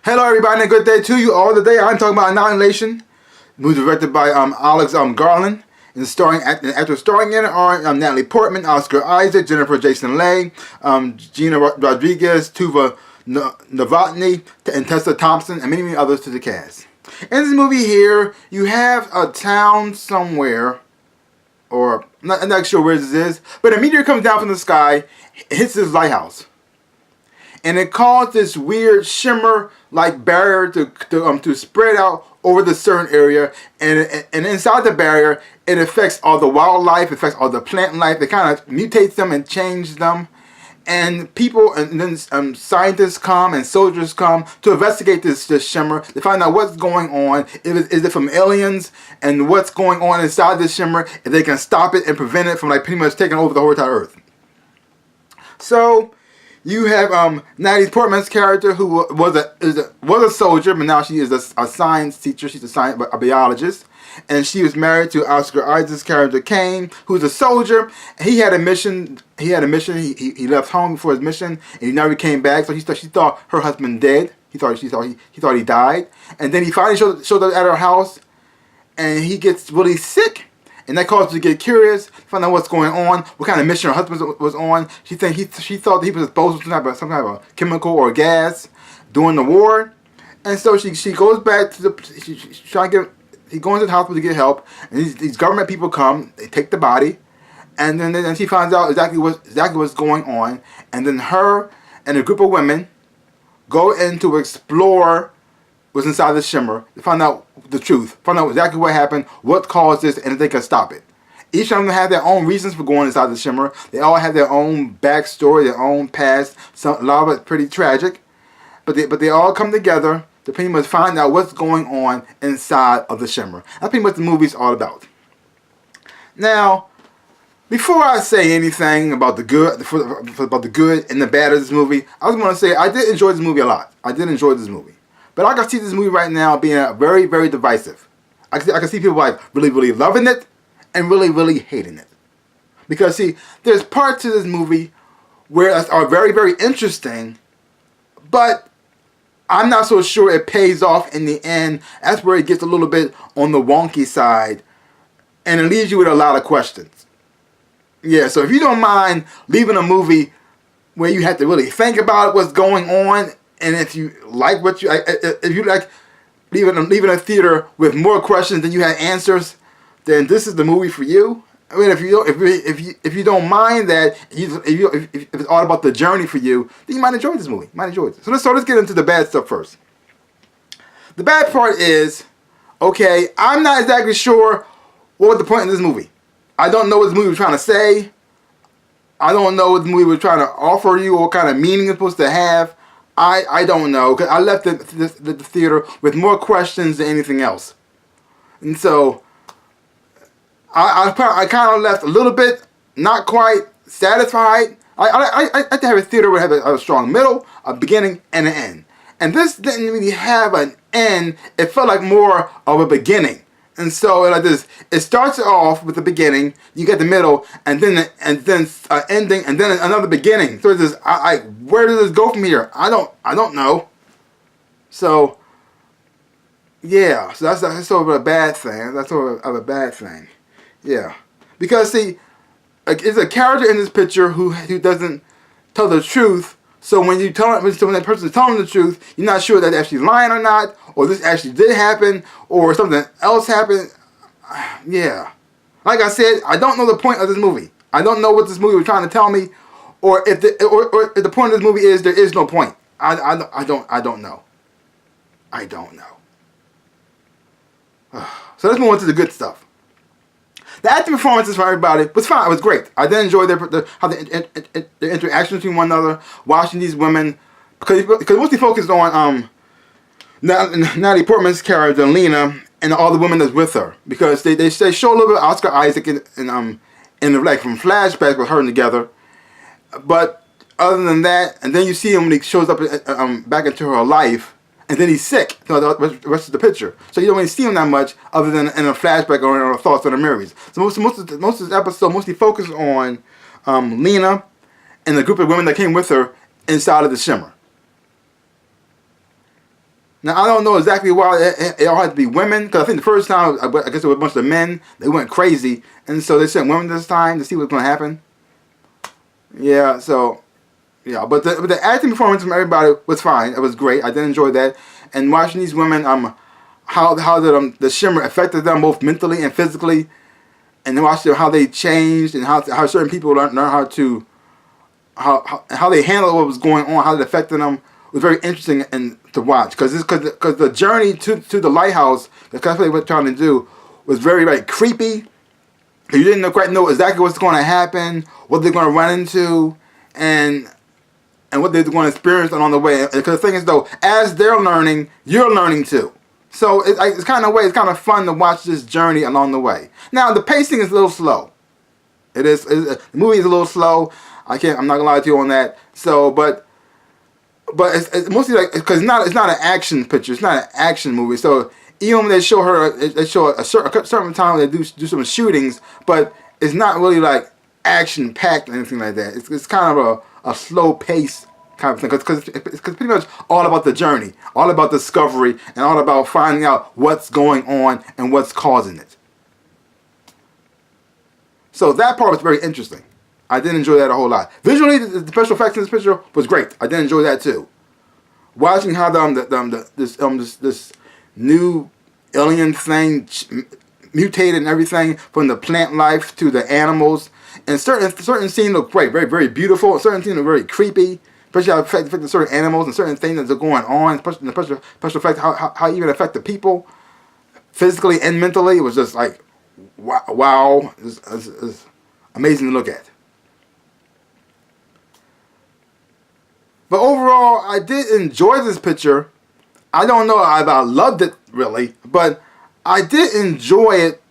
Hello everybody and a good day to you all. Today I'm talking about Annihilation. The movie directed by Alex Garland. And actors starring in it are Natalie Portman, Oscar Isaac, Jennifer Jason Leigh, Gina Rodriguez, Tuva Novotny, and Tessa Thompson, and many others to the cast. In this movie here, you have a town somewhere, or I'm not sure where this is, but a meteor comes down from the sky, hits this lighthouse. And it caused this weird shimmer-like barrier to spread out over the certain area, and inside the barrier, it affects all the wildlife, it affects all the plant life. It kind of mutates them and changes them, and people and then scientists come and soldiers come to investigate this shimmer to find out what's going on. Is it from aliens, and what's going on inside this shimmer? If they can stop it and prevent it from pretty much taking over the whole entire Earth. So you have Natalie Portman's character, who was a soldier, but now she is a science teacher. She's a biologist, and she was married to Oscar Isaac's character Kane, who's a soldier. He had a mission. He He left home before his mission, and he never came back. So she thought her husband dead. He thought he died, and then he finally showed up at her house, and he gets really sick. And that caused her to get curious, find out what's going on, what kind of mission her husband was on. She thought that he was exposed to some kind of a chemical or gas during the war. And so she goes back to he goes into the hospital to get help, and these government people come, they take the body, and then she finds out exactly what's going on. And then her and a group of women go in to explore what's inside the shimmer to find out the truth, find out exactly what happened, what caused this, and if they can stop it. Each of them have their own reasons for going inside the shimmer. They all have their own backstory, their own past. A lot of it's pretty tragic, but they all come together to pretty much find out what's going on inside of the shimmer. That's pretty much the movie's all about. Now, before I say anything about the good and the bad of this movie, I was going to say I did enjoy this movie a lot. I did enjoy this movie. But I can see this movie right now being very, very divisive. I can see people really, really loving it and really, really hating it. Because see, there's parts of this movie where are very, very interesting, but I'm not so sure it pays off in the end. That's where it gets a little bit on the wonky side, and it leaves you with a lot of questions. Yeah, so if you don't mind leaving a movie where you have to really think about what's going on, and if you like leaving a theater with more questions than you had answers, then this is the movie for you. I mean, if you don't mind that, if it's all about the journey for you, then you might enjoy this movie. You might enjoy it. So let's get into the bad stuff first. The bad part is, okay, I'm not exactly sure what was the point of this movie. I don't know what this movie was trying to say. I don't know what the movie was trying to offer you, or what kind of meaning it's supposed to have. I don't know, because I left the theater with more questions than anything else. And so I kind of left a little bit not quite satisfied. I like to have a theater where it has a strong middle, a beginning, and an end. And this didn't really have an end. It felt like more of a beginning. And so like this, it starts off with the beginning, you get the middle, and then ending, and then another beginning. So it's this, where does this go from here? I don't know. So yeah, so that's sort of a bad thing. That's sort of a bad thing. Yeah, because see, it's a character in this picture who doesn't tell the truth. So when that person is telling the truth, you're not sure that they're actually lying or not, or this actually did happen, or something else happened. Yeah. Like I said, I don't know the point of this movie. I don't know what this movie was trying to tell me, or if the point of this movie is there is no point. I don't know. I don't know. So let's move on to the good stuff. The acting performances for everybody was fine. It was great. I did enjoy how the interactions between one another, watching these women, because mostly focused on Natalie Portman's character Lena and all the women that's with her, because they show a little bit of Oscar Isaac in from flashbacks with her together, but other than that, and then you see him when he shows up back into her life. And then he's sick, the rest of the picture. So you don't really see him that much, other than in a flashback or in thoughts on the memories. So most of this episode mostly focused on Lena and the group of women that came with her inside of the shimmer. Now, I don't know exactly why it all had to be women, because I think the first time, I guess it was a bunch of men, they went crazy, and so they sent women this time to see what's going to happen. Yeah, so, yeah, but the acting performance from everybody was fine. It was great. I did enjoy that. And watching these women, how the shimmer affected them both mentally and physically, and then watching how they changed, and how certain people learn how to, how they handled what was going on, how it affected them, was very interesting and to watch, because the journey to the lighthouse, the what they were trying to do, was very creepy. You didn't quite know exactly what's going to happen, what they're going to run into, and what they're going to experience along the way. Because the thing is, though, as they're learning, you're learning too. So it's kind of fun to watch this journey along the way. Now the pacing is a little slow. The movie is a little slow. I'm not gonna lie to you on that. So, but it's mostly because it's not an action picture. It's not an action movie. So even when they show a certain time they do some shootings, but it's not really like action packed or anything like that. It's kind of a slow pace kind of thing, because it's pretty much all about the journey, all about discovery, and all about finding out what's going on and what's causing it. So that part was very interesting. I did enjoy that a whole lot. Visually, the special effects in this picture was great. I did enjoy that too. Watching how this new alien thing mutated and everything, from the plant life to the animals, and certain scenes look great, very, very beautiful. Certain scenes look very creepy, especially how it affected certain animals and certain things that are going on, especially the special effects, how it even affected people physically and mentally. It was just like, wow, it's amazing to look at. But overall, I did enjoy this picture. I don't know if I loved it really, but I did enjoy it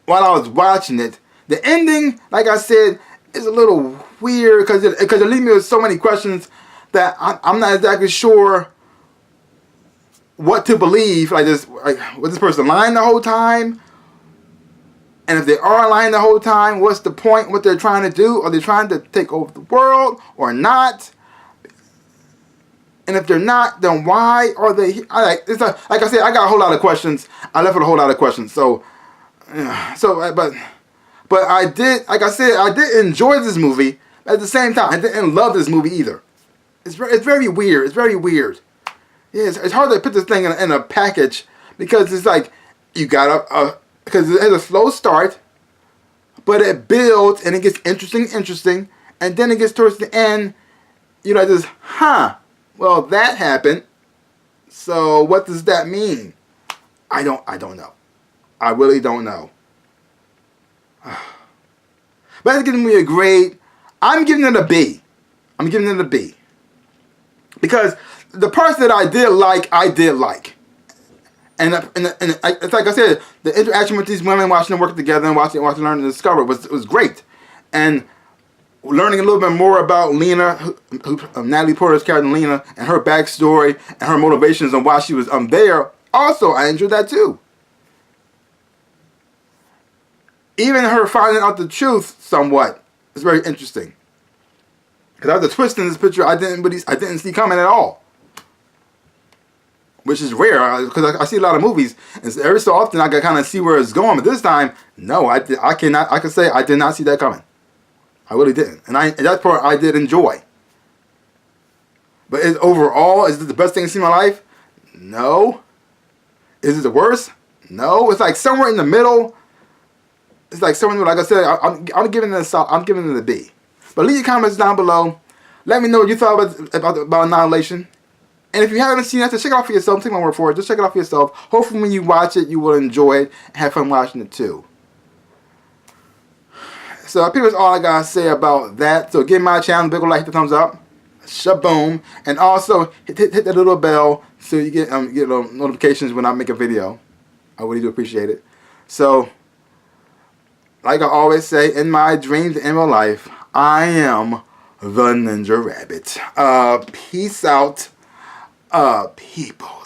while I was watching it. The ending, like I said, is a little weird because it leaves me with so many questions that I'm not exactly sure what to believe. Was this person lying the whole time? And if they are lying the whole time, what's the point? What they're trying to do? Are they trying to take over the world or not? And if they're not, then why are they? Like I said, I got a whole lot of questions. I left with a whole lot of questions. But I did, like I said, I did enjoy this movie. At the same time, I didn't love this movie either. It's very weird. It's very weird. Yeah, it's hard to put this thing in a package, because it's like you got because it has a slow start, but it builds and it gets interesting, and then it gets towards the end. You're like this, well, that happened. So what does that mean? I don't know. I really don't know. But it's giving me a grade. I'm giving it a B. I'm giving it a B. Because the parts that I did like. And it's like I said, the interaction with these women, watching them work together and watching learn and discover was great. And learning a little bit more about Lena, Natalie Portman's character Lena, and her backstory and her motivations and why she was there. Also, I enjoyed that too. Even her finding out the truth somewhat is very interesting. Because I was a twist in this picture I didn't see coming at all, which is rare, because I see a lot of movies, and every so often I can kind of see where it's going. But this time, no, I can say I did not see that coming. I really didn't, and that part I did enjoy. But overall, is it the best thing I've seen in my life? No. Is it the worst? No. It's like somewhere in the middle. It's like somewhere, like I said, I'm giving it a B. But leave your comments down below. Let me know what you thought about Annihilation. And if you haven't seen it, just check it out for yourself. Take my word for it. Just check it out for yourself. Hopefully when you watch it, you will enjoy it and have fun watching it too. So that's pretty much all I gotta say about that. So give my channel a big like, hit the thumbs up, shaboom, and also hit that little bell so you get notifications when I make a video. I really do appreciate it. So, like I always say, in my dreams and in my life, I am the Ninja Rabbit. Peace out, people.